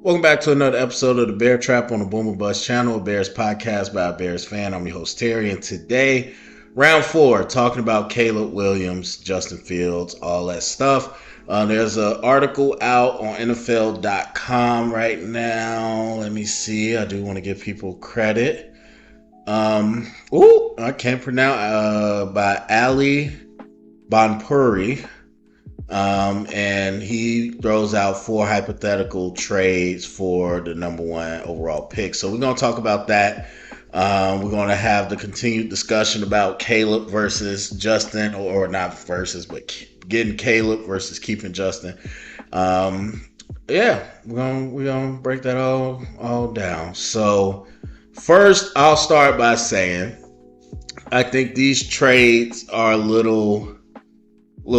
Welcome back to another episode of the Bear Trap on the Boomer Bust channel, a Bears podcast by a Bears fan. I'm your host, Terry, and today, round 4, talking about Caleb Williams, Justin Fields, all that stuff. There's an article out on NFL.com right now. Let me see. I do want to give people credit. I can't pronounce, by Ali Bonpuri. And he throws out 4 hypothetical trades for the number 1 overall pick. So we're going to talk about that. We're going to have the continued discussion about Caleb versus Justin, or not versus, but getting Caleb versus keeping Justin. We're gonna break that all down. So first, I'll start by saying I think these trades are a little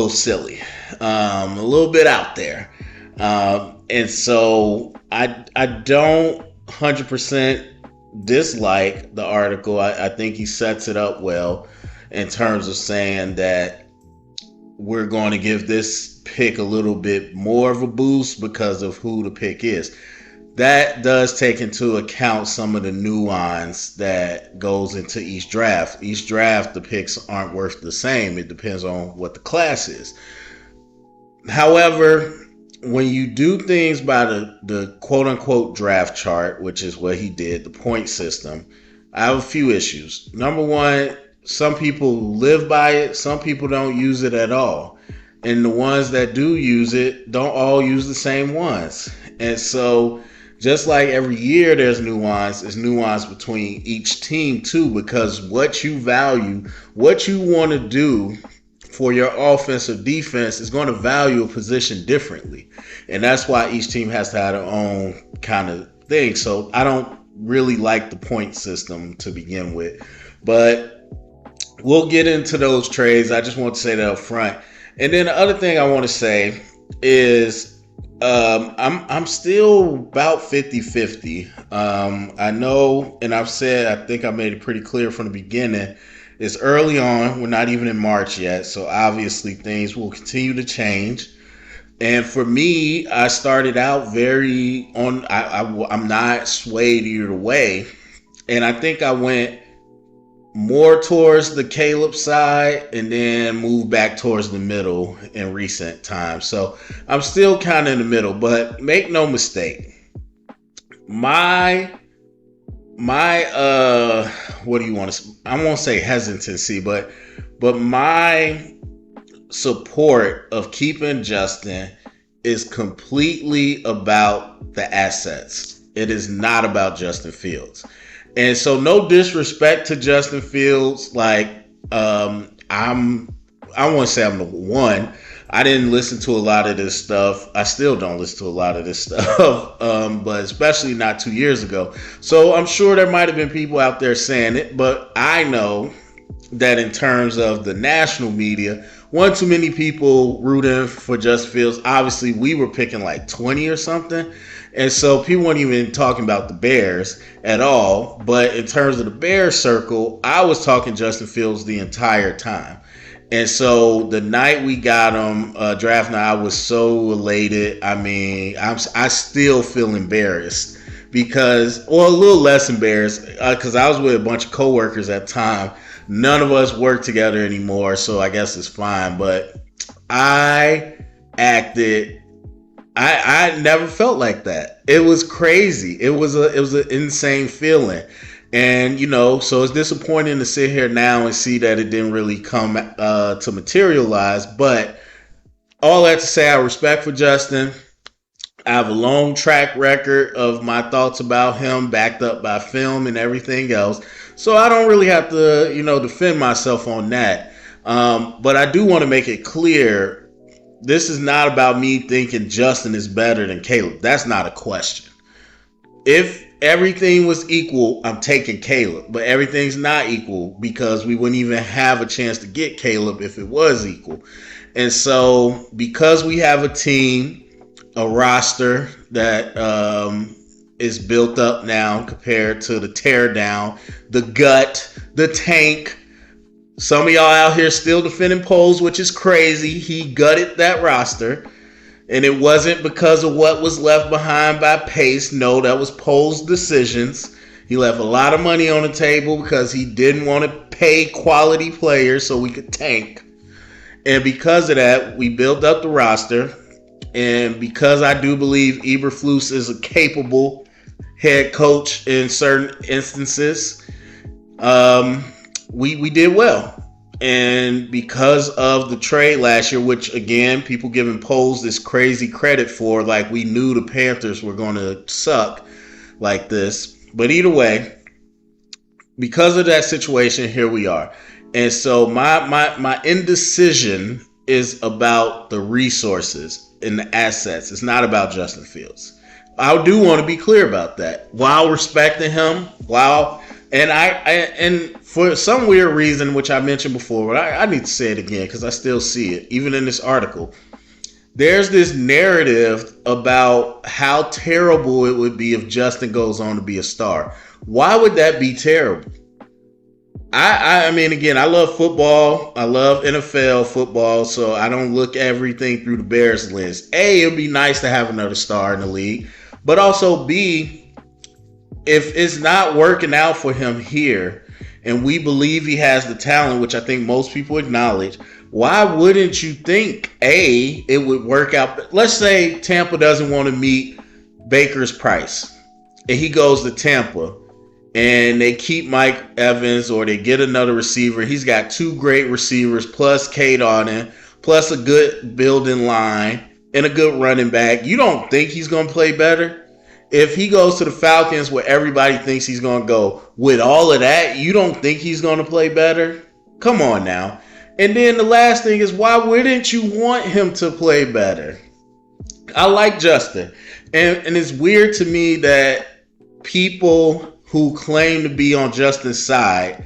silly, a little bit out there, and so I don't 100% dislike the article. I think he sets it up well in terms of saying that we're going to give this pick a little bit more of a boost because of who the pick is. That does take into account some of the nuance that goes into each draft. Each draft, the picks aren't worth the same. It depends on what the class is. However, when you do things by the quote-unquote draft chart, which is what he did, the point system, I have a few issues. Number one, some people live by it. Some people don't use it at all. And the ones that do use it don't all use the same ones. And so just like every year there's nuance between each team too, because what you value, what you want to do for your offense or defense is going to value a position differently. And that's why each team has to have their own kind of thing. So I don't really like the point system to begin with, but we'll get into those trades. I just want to say that up front. And then the other thing I want to say is I'm still about 50-50. I know, and I've said, I think I made it pretty clear from the beginning, it's early on. We're not even in March yet. So obviously things will continue to change. And for me, I started out I'm not swayed either way. And I think I went more towards the Caleb side and then moved back towards the middle in recent times. So I'm still kind of in the middle, but make no mistake. My what do you want to, I won't say hesitancy, but my support of keeping Justin is completely about the assets. It is not about Justin Fields. And so no disrespect to Justin Fields. Like, I want to say I'm the one. I didn't listen to a lot of this stuff. I still don't listen to a lot of this stuff, but especially not 2 years ago. So I'm sure there might have been people out there saying it, but I know that in terms of the national media, one too many people rooting for Justin Fields. Obviously, we were picking like 20 or something. And so people weren't even talking about the Bears at all. But in terms of the Bears circle, I was talking Justin Fields the entire time. And so the night we got him, draft night, I was so elated. I mean, I still feel embarrassed because, well, a little less embarrassed because I was with a bunch of coworkers at the time. None of us work together anymore, so I guess it's fine. But I never felt like that. It was crazy. It was an insane feeling. And, so it's disappointing to sit here now and see that it didn't really come to materialize. But all that to say, I have respect for Justin. I have a long track record of my thoughts about him backed up by film and everything else. So I don't really have to, defend myself on that. But I do want to make it clear, this is not about me thinking Justin is better than Caleb. That's not a question. If everything was equal, I'm taking Caleb. But everything's not equal because we wouldn't even have a chance to get Caleb if it was equal. And so because we have a team, a roster that is built up now compared to the tear down, the gut, the tank. Some of y'all out here still defending Poles, which is crazy. He gutted that roster. And it wasn't because of what was left behind by Pace. No, that was Poles' decisions. He left a lot of money on the table because he didn't want to pay quality players so we could tank. And because of that, we built up the roster. And because I do believe Eberflus is a capable head coach in certain instances, we did well. And because of the trade last year, which again, people giving Poles this crazy credit for, like we knew the Panthers were going to suck like this. But either way, because of that situation, here we are. And so my indecision is about the resources and the assets. It's not about Justin Fields. I do want to be clear about that. While respecting him, and for some weird reason, which I mentioned before, but I need to say it again because I still see it, even in this article. There's this narrative about how terrible it would be if Justin goes on to be a star. Why would that be terrible? I mean, again, I love football. I love NFL football, so I don't look everything through the Bears lens. A, it would be nice to have another star in the league. But also, B, if it's not working out for him here, and we believe he has the talent, which I think most people acknowledge, why wouldn't you think, A, it would work out? Let's say Tampa doesn't want to meet Baker's price, and he goes to Tampa, and they keep Mike Evans or they get another receiver. He's got two great receivers plus Kate Auden, plus a good building line and a good running back. You don't think he's going to play better? If he goes to the Falcons where everybody thinks he's going to go, with all of that, you don't think he's going to play better? Come on now. And then the last thing is, why wouldn't you want him to play better? I like Justin. And it's weird to me that people who claim to be on Justin's side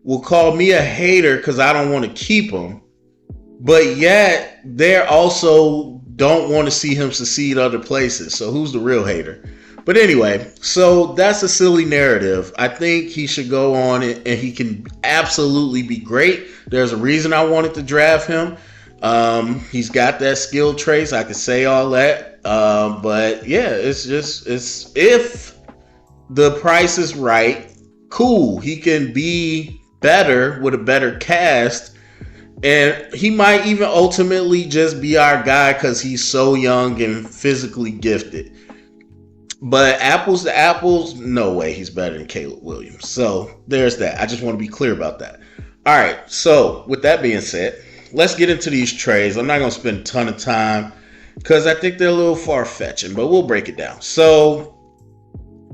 will call me a hater because I don't want to keep him. But yet, they also don't want to see him succeed other places. So who's the real hater? But anyway, so that's a silly narrative. I think he should go on and he can absolutely be great. There's a reason I wanted to draft him. He's got that skill trace. I could say all that. But yeah, it's if the price is right, cool. He can be better with a better cast. And he might even ultimately just be our guy because he's so young and physically gifted. But apples to apples, no way he's better than Caleb Williams. So there's that. I just want to be clear about that. All right. So with that being said, let's get into these trades. I'm not going to spend a ton of time because I think they're a little far-fetching, but we'll break it down. So,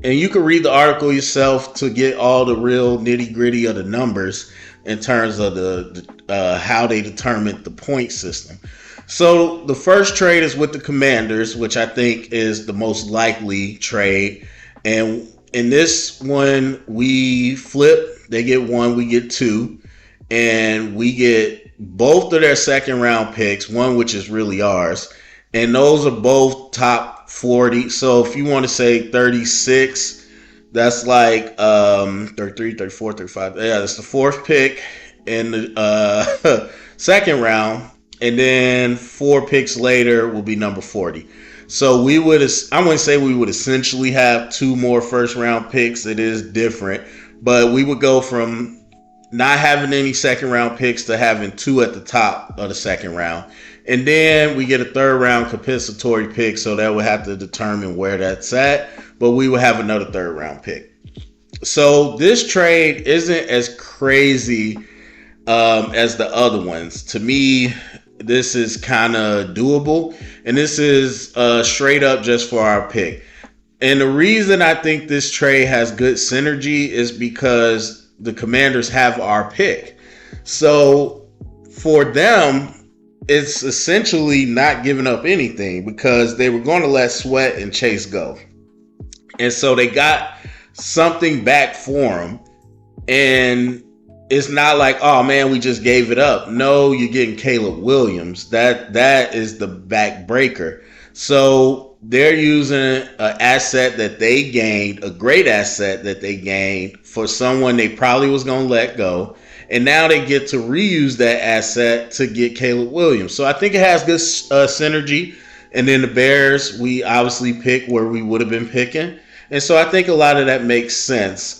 and you can read the article yourself to get all the real nitty-gritty of the numbers in terms of the how they determine the point system. So the first trade is with the Commanders, which I think is the most likely trade. And in this one, we flip. They get one, we get two. And we get both of their second-round picks, one which is really ours. And those are both top 40. So if you want to say 36, that's like 33, 34, 35. Yeah, that's the fourth pick in the second round. And then 4 picks later will be number 40. So I wouldn't say we would essentially have 2 more first round picks. It is different. But we would go from not having any second round picks to having 2 at the top of the second round. And then we get a third round compensatory pick. So that would have to determine where that's at. But we would have another third round pick. So this trade isn't as crazy as the other ones. To me, this is kind of doable. And this is straight up just for our pick. And the reason I think this trade has good synergy is because the Commanders have our pick. So for them, it's essentially not giving up anything because they were going to let Sweat and Chase go. And so they got something back for them. And it's not like, oh man, we just gave it up. No, you're getting Caleb Williams. That is the backbreaker. So they're using an asset that they gained, a great asset that they gained for someone they probably was going to let go. And now they get to reuse that asset to get Caleb Williams. So I think it has good synergy. And then the Bears, we obviously pick where we would have been picking. And so I think a lot of that makes sense.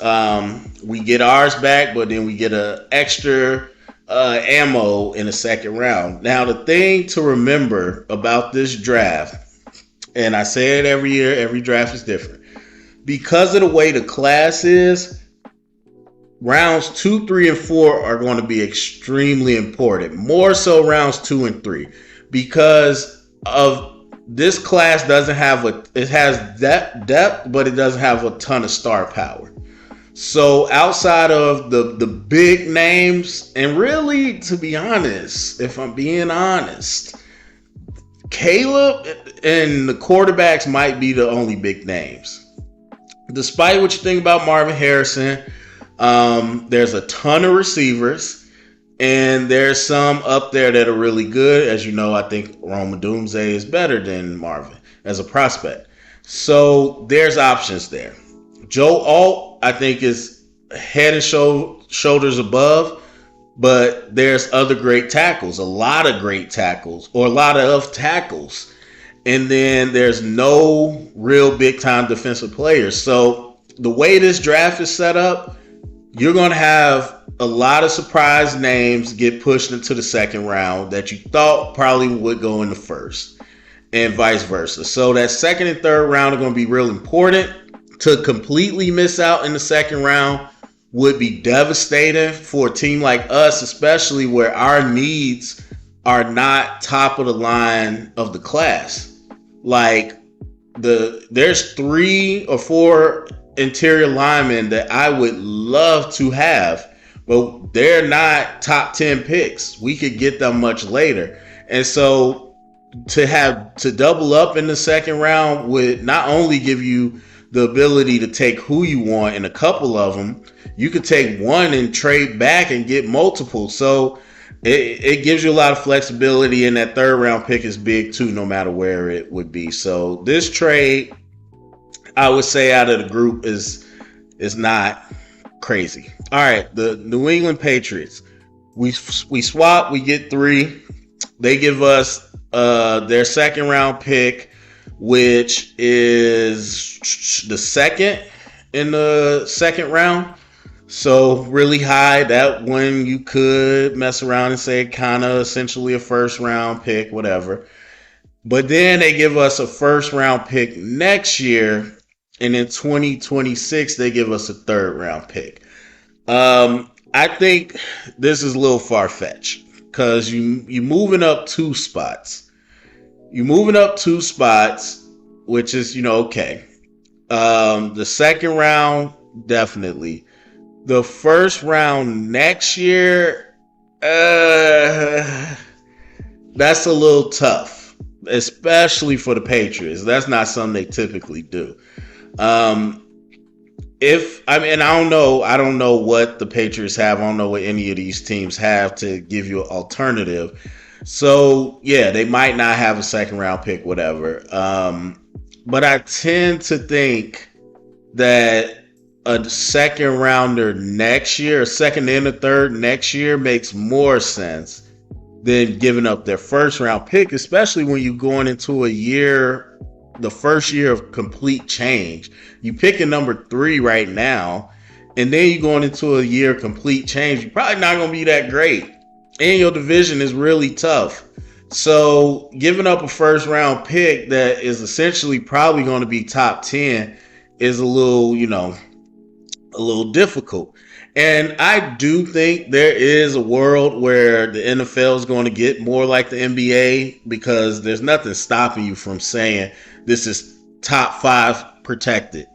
We get ours back, but then we get a extra ammo in the second round. Now, the thing to remember about this draft, and I say it every year, every draft is different. Because of the way the class is, rounds 2, 3, and 4 are going to be extremely important. More so rounds 2 and 3. Because of this class doesn't have it has depth, but it doesn't have a ton of star power. So outside of the big names, and really, to be honest, if I'm being honest, Caleb and the quarterbacks might be the only big names. Despite what you think about Marvin Harrison, there's a ton of receivers. And there's some up there that are really good. As you know, I think Rome Odunze is better than Marvin as a prospect. So there's options there. Joe Alt, I think, is head and shoulders above. But there's other great tackles, a lot of great tackles, or a lot of tackles. And then there's no real big-time defensive players. So the way this draft is set up, you're going to have a lot of surprise names get pushed into the second round that you thought probably would go in the first, and vice versa. So that second and third round are going to be real important. To completely miss out in the second round would be devastating for a team like us, especially where our needs are not top of the line of the class. Like there's 3 or 4 interior linemen that I would love to have, but they're not top 10 picks. We could get them much later. And so to double up in the second round would not only give you the ability to take who you want in a couple of them, you could take one and trade back and get multiple. So it gives you a lot of flexibility, and that third round pick is big too, no matter where it would be. So this trade, I would say, out of the group is not crazy. All right, the New England Patriots. We swap, we get 3. They give us their second round pick, which is the second in the second round. So really high. That one you could mess around and say kind of essentially a first round pick, whatever. But then they give us a first round pick next year, and in 2026 they give us a third round pick. I think this is a little far-fetched because you moving up 2 spots. You're moving up 2 spots, which is, okay. The second round, definitely. The first round next year, that's a little tough, especially for the Patriots. That's not something they typically do. I don't know what the Patriots have. I don't know what any of these teams have to give you an alternative. So yeah, they might not have a second round pick, whatever. But I tend to think that a second rounder next year, a second and a third next year, makes more sense than giving up their first round pick, especially when you're going into a year, the first year of complete change. You pick a number 3 right now, and then you're going into a year of complete change. You're probably not going to be that great, and your division is really tough. So giving up a first round pick that is essentially probably going to be top 10 is a little difficult. And I do think there is a world where the NFL is going to get more like the NBA, because there's nothing stopping you from saying this is top 5 protected.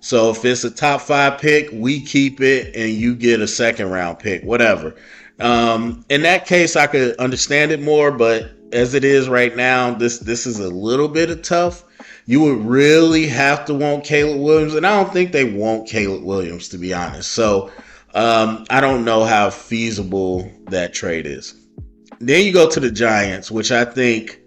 So if it's a top 5 pick, we keep it and you get a second round pick, whatever. In that case, I could understand it more, but as it is right now, this is a little bit of tough. You would really have to want Caleb Williams, and I don't think they want Caleb Williams, to be honest. So I don't know how feasible that trade is. Then you go to the Giants, which I think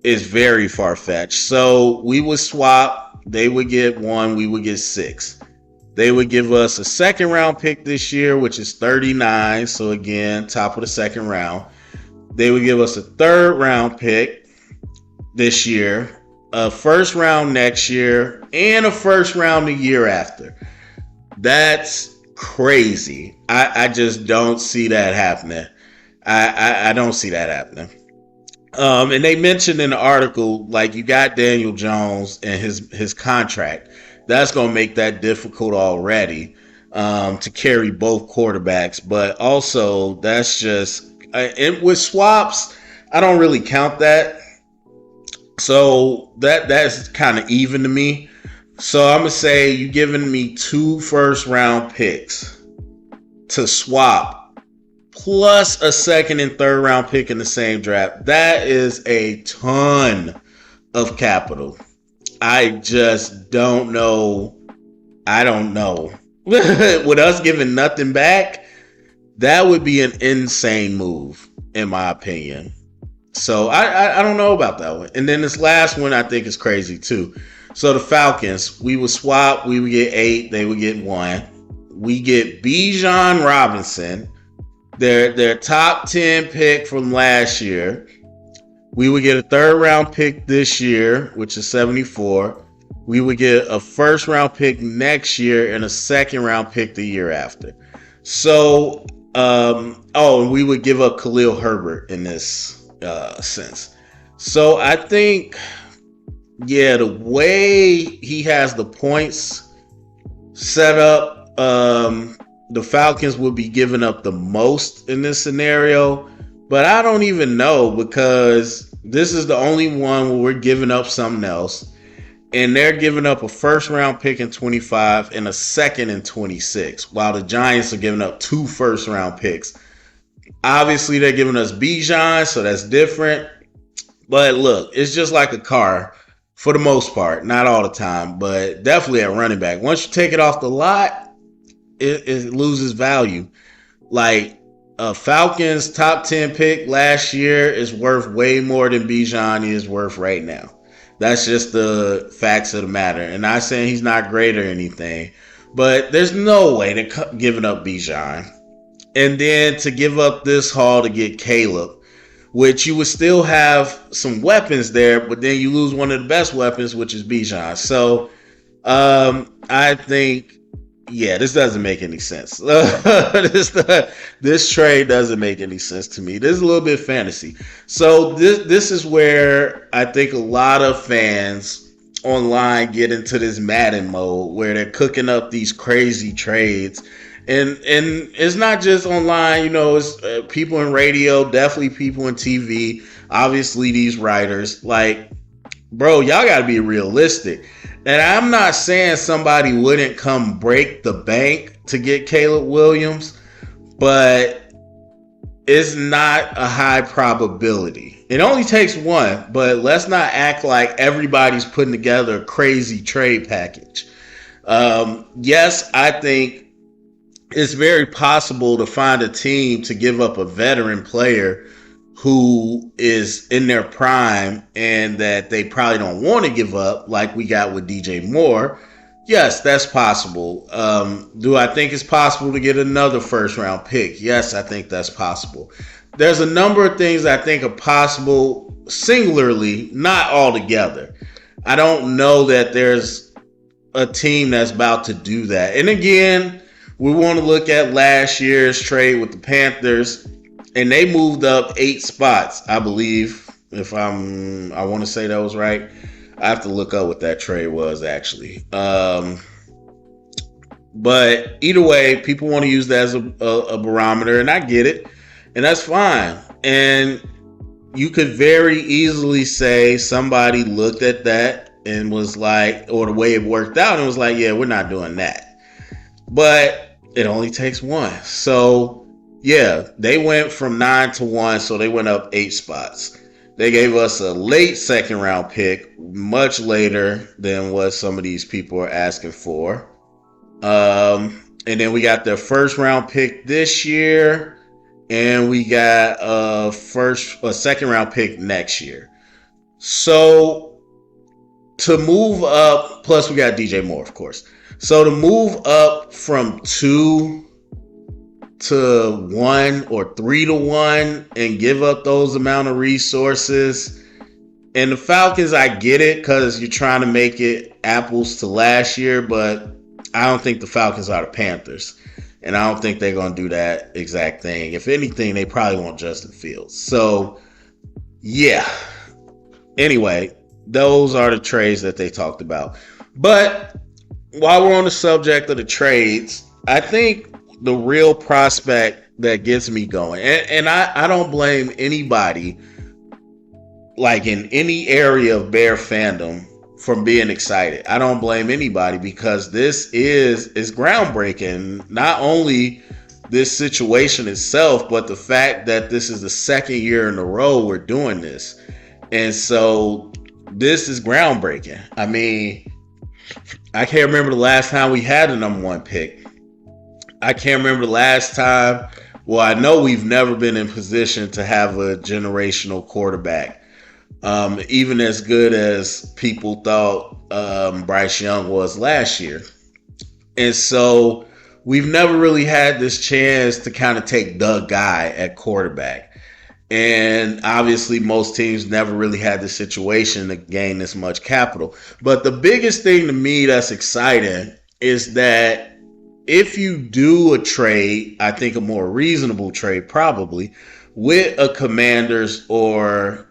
is very far-fetched. So we would swap. They would get 1. We would get 6. They would give us a second round pick this year, which is 39. So again, top of the second round. They would give us a third round pick. this year, a first round next year, and a first round the year after. That's crazy. I just don't see that happening. I don't see that happening. And they mentioned in the article, like you got Daniel Jones and his contract. That's going to make that difficult already to carry both quarterbacks. But also, that's just and with swaps, I don't really count that. So that's kind of even to me. So I'm gonna say you giving me 2 first round picks to swap plus a second and third round pick in the same draft. That is a ton of capital. I just don't know. I don't know. With us giving nothing back, that would be an insane move, in my opinion. So I don't know about that one. And then this last one I think is crazy too. So the Falcons, we would swap, we would get 8, they would get 1. We get Bijan Robinson, their top 10 pick from last year. We would get a third round pick this year, which is 74. We would get a first round pick next year and a second round pick the year after. So, and we would give up Khalil Herbert in this sense. So I think, yeah, the way he has the points set up, the Falcons would be giving up the most in this scenario. But I don't even know, because this is the only one where we're giving up something else. And they're giving up a first round pick in 25 and a second in 26, while the Giants are giving up 2 first round picks. Obviously, they're giving us Bijan, so that's different. But look, it's just like a car for the most part. Not all the time, but definitely at running back. Once you take it off the lot, it loses value. Like a Falcons top 10 pick last year is worth way more than Bijan is worth right now. That's just the facts of the matter. And not saying he's not great or anything, but there's no way to giving up Bijan. And then to give up this haul to get Caleb, which you would still have some weapons there, but then you lose one of the best weapons, which is Bijan. So I think, yeah, this doesn't make any sense. This trade doesn't make any sense to me. This is a little bit fantasy. So this is where I think a lot of fans online get into this Madden mode, where they're cooking up these crazy trades. And it's not just online, it's people in radio, definitely people in TV, obviously these writers. Like, bro, y'all got to be realistic. And I'm not saying somebody wouldn't come break the bank to get Caleb Williams, but it's not a high probability. It only takes one, but let's not act like everybody's putting together a crazy trade package. Yes, I think it's very possible to find a team to give up a veteran player who is in their prime and that they probably don't want to give up, like we got with DJ Moore. Yes, that's possible. Do I think it's possible to get another first round pick? Yes, I think that's possible. There's a number of things I think are possible singularly, not all together. I don't know that there's a team that's about to do that. And again, we want to look at last year's trade with the Panthers, and they moved up 8 spots, I believe. I want to say that was right. I have to look up what that trade was, actually. But either way, people want to use that as a barometer, and I get it, and that's fine. And you could very easily say somebody looked at that and was like, or the way it worked out, and was like, yeah, we're not doing that. But it only takes one. So, yeah, they went from 9 to 1, so they went up 8 spots. They gave us a late second round pick, much later than what some of these people are asking for. And then we got their first round pick this year, and we got a second round pick next year. So to move up, plus we got DJ Moore, of course. So to move up from 2 to 1 or 3 to 1 and give up those amount of resources, And the Falcons, I get it because you're trying to make it apples to last year, but I don't think the Falcons are the Panthers. And I don't think they're going to do that exact thing. If anything, they probably want Justin Fields. So, yeah. Anyway, those are the trades that they talked about. But while we're on the subject of the trades, I think the real prospect that gets me going, and I don't blame anybody like in any area of Bear fandom from being excited. I don't blame anybody because this is groundbreaking. Not only this situation itself, but the fact that this is the second year in a row we're doing this. And so this is groundbreaking. I mean, I can't remember the last time we had a number one pick. I can't remember the last time. Well, I know we've never been in position to have a generational quarterback. Even as good as people thought Bryce Young was last year. And so we've never really had this chance to kind of take the guy at quarterback. And obviously most teams never really had the situation to gain this much capital. But the biggest thing to me that's exciting is that if you do a trade, I think a more reasonable trade probably, with a Commanders or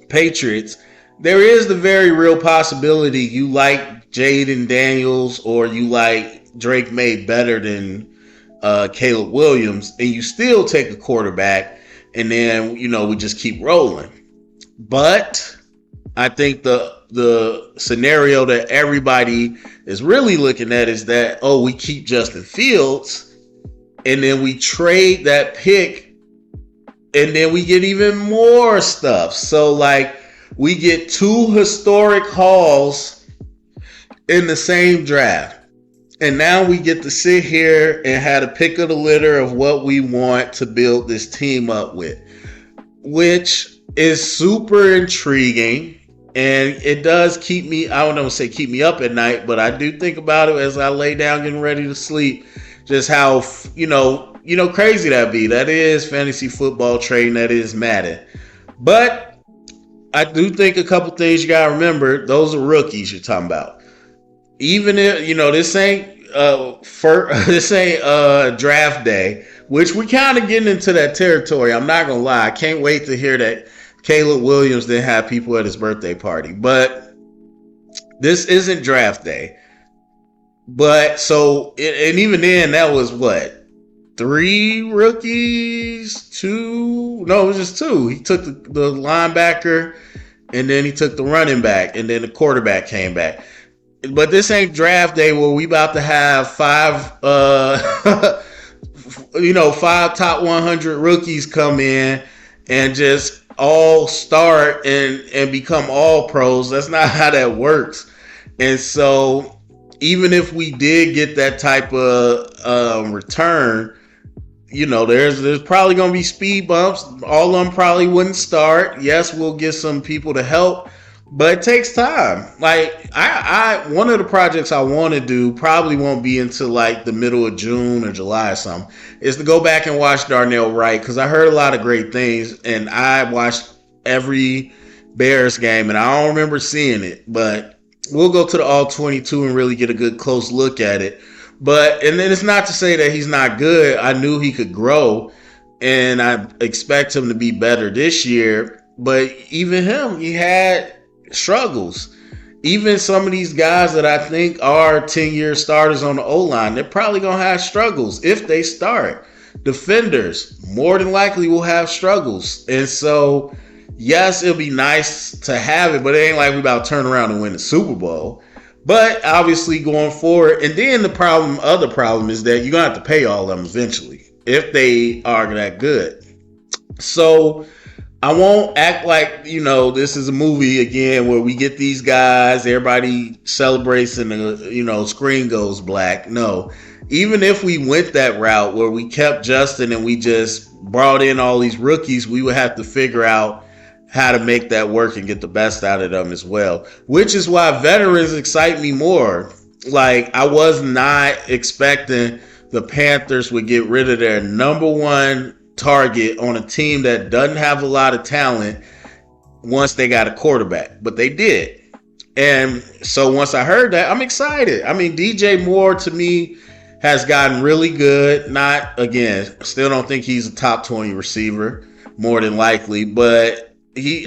Patriots, there is the very real possibility you like Jaden Daniels or you like Drake May better than Caleb Williams, and you still take a quarterback, and then we just keep rolling. But I think the scenario that everybody is really looking at is that we keep Justin Fields, and then we trade that pick. And then we get even more stuff. So, like, we get two historic hauls in the same draft. And now we get to sit here and have a pick of the litter of what we want to build this team up with, which is super intriguing. And it does keep me, I don't know, say keep me up at night, but I do think about it as I lay down getting ready to sleep, just how, crazy that be. That is fantasy football trading. That is Madden. But I do think a couple things you gotta remember. Those are rookies you're talking about. Even if this ain't this ain't draft day, which we're kind of getting into that territory. I'm not gonna lie. I can't wait to hear that Caleb Williams didn't have people at his birthday party. But this isn't draft day. But so, and even then, that was what? 3 rookies, 2. No, it was just 2. He took the linebacker, and then he took the running back, and then the quarterback came back. But this ain't draft day where we about to have 5 5 top 100 rookies come in and just all start and become all pros. That's not how that works. And so even if we did get that type of return, there's probably going to be speed bumps. All of them probably wouldn't start. Yes, we'll get some people to help, but it takes time. Like I one of the projects I want to do probably won't be until like the middle of June or July or something, is to go back and watch Darnell Wright, because I heard a lot of great things, and I watched every Bears game, and I don't remember seeing it, but we'll go to the all 22 and really get a good close look at it. And then it's not to say that he's not good. I knew he could grow, and I expect him to be better this year. But even him, he had struggles. Even some of these guys that I think are 10-year starters on the O-line, they're probably going to have struggles if they start. Defenders, more than likely, will have struggles. And so, yes, it'll be nice to have it, but it ain't like we about to turn around and win the Super Bowl. But obviously going forward, and then the other problem is that you're going to have to pay all of them eventually if they are that good. So I won't act like, this is a movie again where we get these guys, everybody celebrates and the, screen goes black. No, even if we went that route where we kept Justin and we just brought in all these rookies, we would have to figure out how to make that work and get the best out of them as well, which is why veterans excite me more. Like, I was not expecting the Panthers would get rid of their number one target on a team that doesn't have a lot of talent once they got a quarterback, but they did. And so once I heard that, I'm excited. I mean, DJ Moore to me has gotten really good. Not again, still don't think he's a top 20 receiver, more than likely, but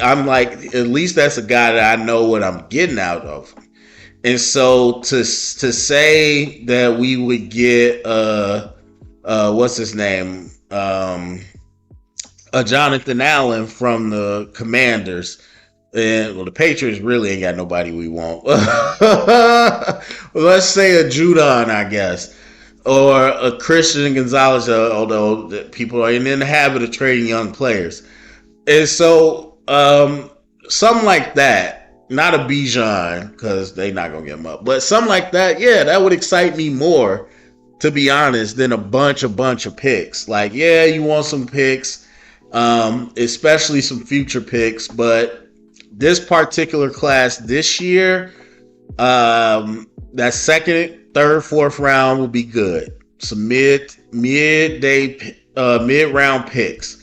I'm like, at least that's a guy that I know what I'm getting out of. And so to say that we would get what's his name? Jonathan Allen from the Commanders. And well, the Patriots really ain't got nobody we want. Well, let's say a Judon, I guess, or a Christian Gonzalez. Although people are in the habit of trading young players, and so something like that. Not a Bijan because they not gonna get him up, but something like that. Yeah, that would excite me more, to be honest, than a bunch of picks. Like, yeah, you want some picks, especially some future picks, but this particular class this year, that second, third, fourth round will be good. Some mid round picks.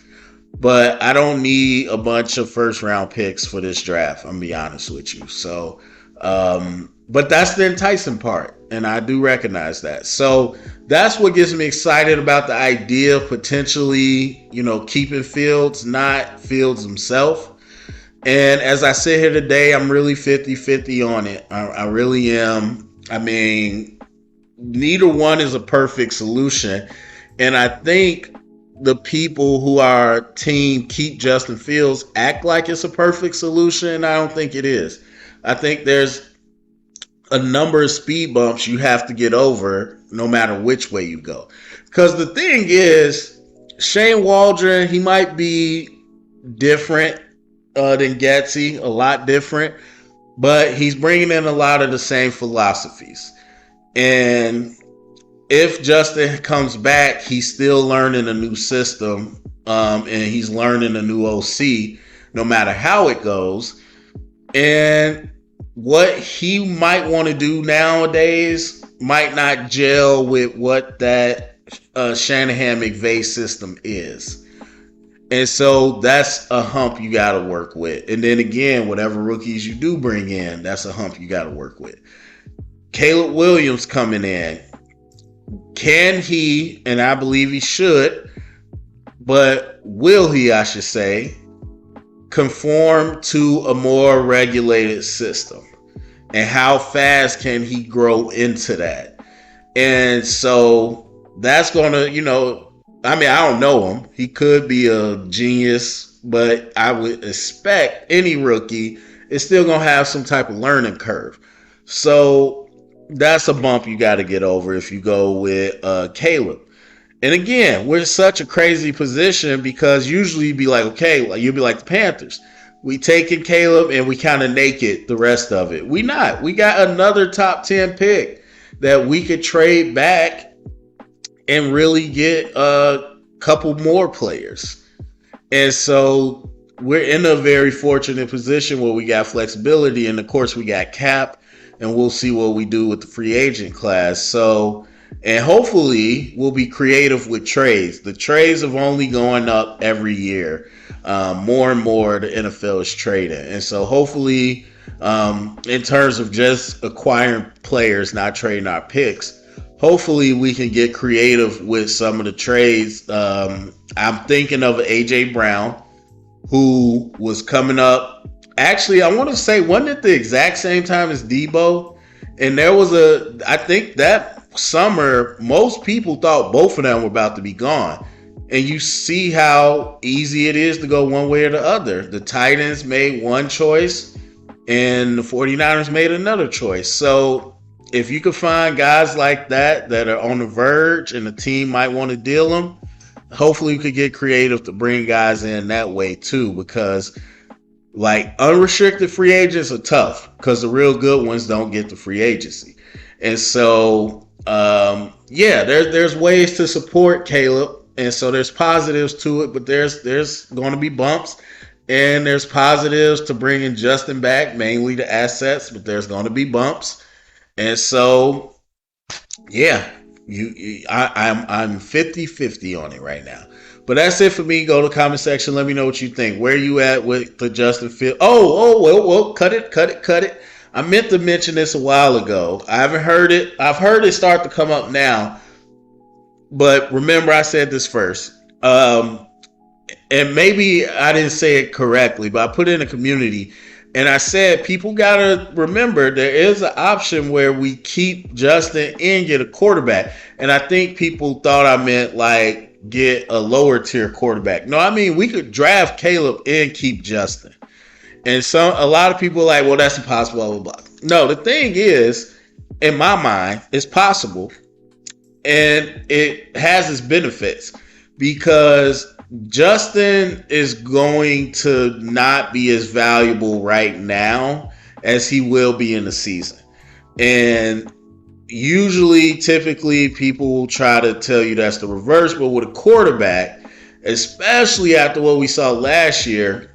But I don't need a bunch of first round picks for this draft. I'm gonna be honest with you. So, but that's the enticing part, and I do recognize that. So that's what gets me excited about the idea of potentially, keeping Fields, not Fields himself. And as I sit here today, I'm really 50-50 on it. I really am. I mean, neither one is a perfect solution. And I think the people who are team keep Justin Fields act like it's a perfect solution. I don't think it is. I think there's a number of speed bumps you have to get over no matter which way you go. Because the thing is, Shane Waldron, he might be different than Getsy, a lot different, but he's bringing in a lot of the same philosophies. And if Justin comes back, he's still learning a new system, and he's learning a new OC, no matter how it goes. And what he might want to do nowadays might not gel with what that Shanahan McVay system is. And so that's a hump you got to work with. And then again, whatever rookies you do bring in, that's a hump you got to work with. Caleb Williams coming in. Can he, and I believe he should, but will he, I should say, conform to a more regulated system? And how fast can he grow into that? And so that's going to, I mean, I don't know him. He could be a genius, but I would expect any rookie is still going to have some type of learning curve. So that's a bump you got to get over if you go with Caleb. And again, we're in such a crazy position because usually you'd be like, okay, you'll be like the Panthers. We taking Caleb and we kind of naked the rest of it. We not. We got another top 10 pick that we could trade back and really get a couple more players. And so we're in a very fortunate position where we got flexibility, and of course we got cap, and we'll see what we do with the free agent class. So, and hopefully we'll be creative with trades. The trades have only going up every year. More and more the NFL is trading. And so hopefully in terms of just acquiring players, not trading our picks, hopefully we can get creative with some of the trades. I'm thinking of AJ Brown, who was coming up. Actually, I want to say, wasn't it the exact same time as Debo? And there was I think that summer, most people thought both of them were about to be gone. And you see how easy it is to go one way or the other. The Titans made one choice and the 49ers made another choice. So if you could find guys like that are on the verge and the team might want to deal them, hopefully you could get creative to bring guys in that way too, because like unrestricted free agents are tough because the real good ones don't get the free agency. And so, there's ways to support Caleb. And so there's positives to it, but there's going to be bumps. And there's positives to bringing Justin back, mainly the assets, but there's going to be bumps. And so, yeah, I'm 50-50 on it right now. But that's it for me. Go to the comment section. Let me know what you think. Where you at with the Justin Fields? Well, cut it. I meant to mention this a while ago. I haven't heard it. I've heard it start to come up now. But remember, I said this first. And maybe I didn't say it correctly, but I put it in a community. And I said, people got to remember there is an option where we keep Justin and get a quarterback. And I think people thought I meant like get a lower tier quarterback. No, I mean, we could draft Caleb and keep Justin. And a lot of people are like, well, that's impossible, blah, blah, blah. No, the thing is, in my mind, it's possible. And it has its benefits because Justin is going to not be as valuable right now as he will be in the season. And typically, people will try to tell you that's the reverse. But with a quarterback, especially after what we saw last year,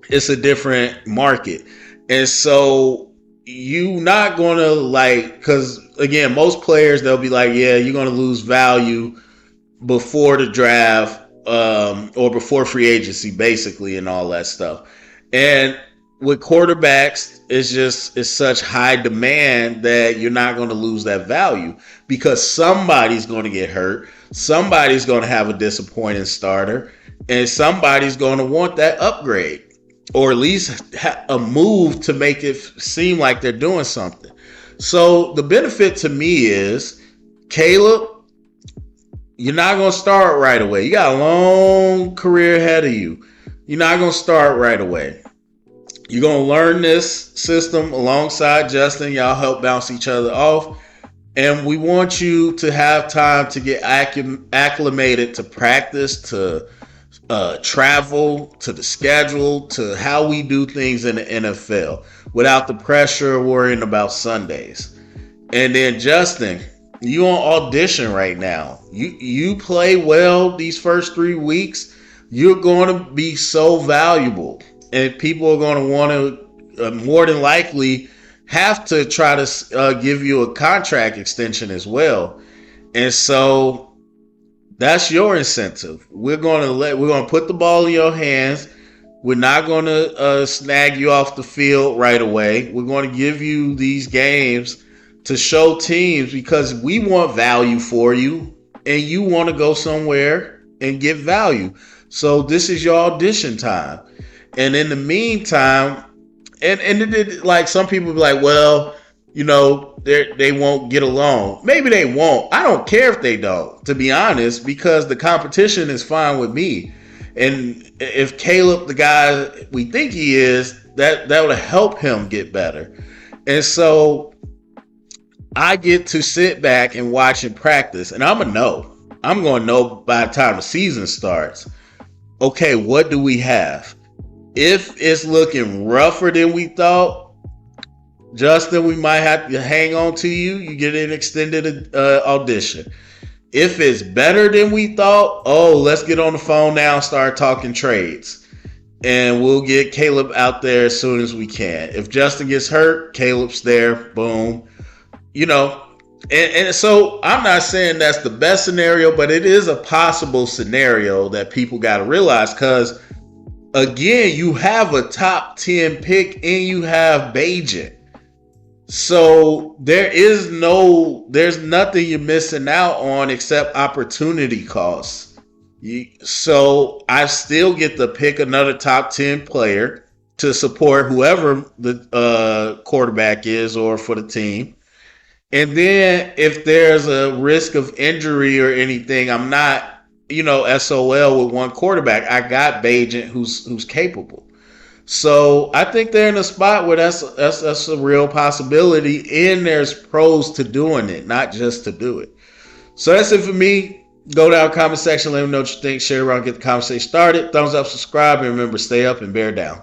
it's a different market. And so you not going to because again, most players, they'll be like, yeah, you're going to lose value before the draft or before free agency, basically, and all that stuff. And with quarterbacks, it's such high demand that you're not going to lose that value because somebody's going to get hurt. Somebody's going to have a disappointing starter and somebody's going to want that upgrade or at least a move to make it seem like they're doing something. So the benefit to me is Caleb, you're not going to start right away. You got a long career ahead of you. You're not going to start right away. You're going to learn this system alongside Justin. Y'all help bounce each other off. And we want you to have time to get acclimated to practice, to travel, to the schedule, to how we do things in the NFL without the pressure of worrying about Sundays. And then Justin, you on audition right now. You play well these first 3 weeks, you're going to be so valuable. And people are going to want to more than likely have to try to give you a contract extension as well. And so that's your incentive. We're going to put the ball in your hands. We're not going to snag you off the field right away. We're going to give you these games to show teams because we want value for you and you want to go somewhere and get value. So this is your audition time. And in the meantime, and like some people be like, well, they won't get along. Maybe they won't. I don't care if they don't, to be honest, because the competition is fine with me. And if Caleb, the guy we think he is, that would help him get better. And so I get to sit back and watch him practice, and I'm going to know by the time the season starts, okay, what do we have? If it's looking rougher than we thought, Justin, we might have to hang on to you. You get an extended audition. If it's better than we thought, let's get on the phone now and start talking trades. And we'll get Caleb out there as soon as we can. If Justin gets hurt, Caleb's there. Boom. And so I'm not saying that's the best scenario, but it is a possible scenario that people got to realize because, again, you have a top 10 pick and you have Bajan. So there's nothing you're missing out on except opportunity costs. So I still get to pick another top 10 player to support whoever the quarterback is or for the team. And then if there's a risk of injury or anything, I'm not, SOL with one quarterback. I got Bajan who's capable. So I think they're in a spot where that's a real possibility, and there's pros to doing it, not just to do it. So that's it for me. Go down comment section, let me know what you think, share around, get the conversation started. Thumbs up, subscribe, and remember, stay up and bear down.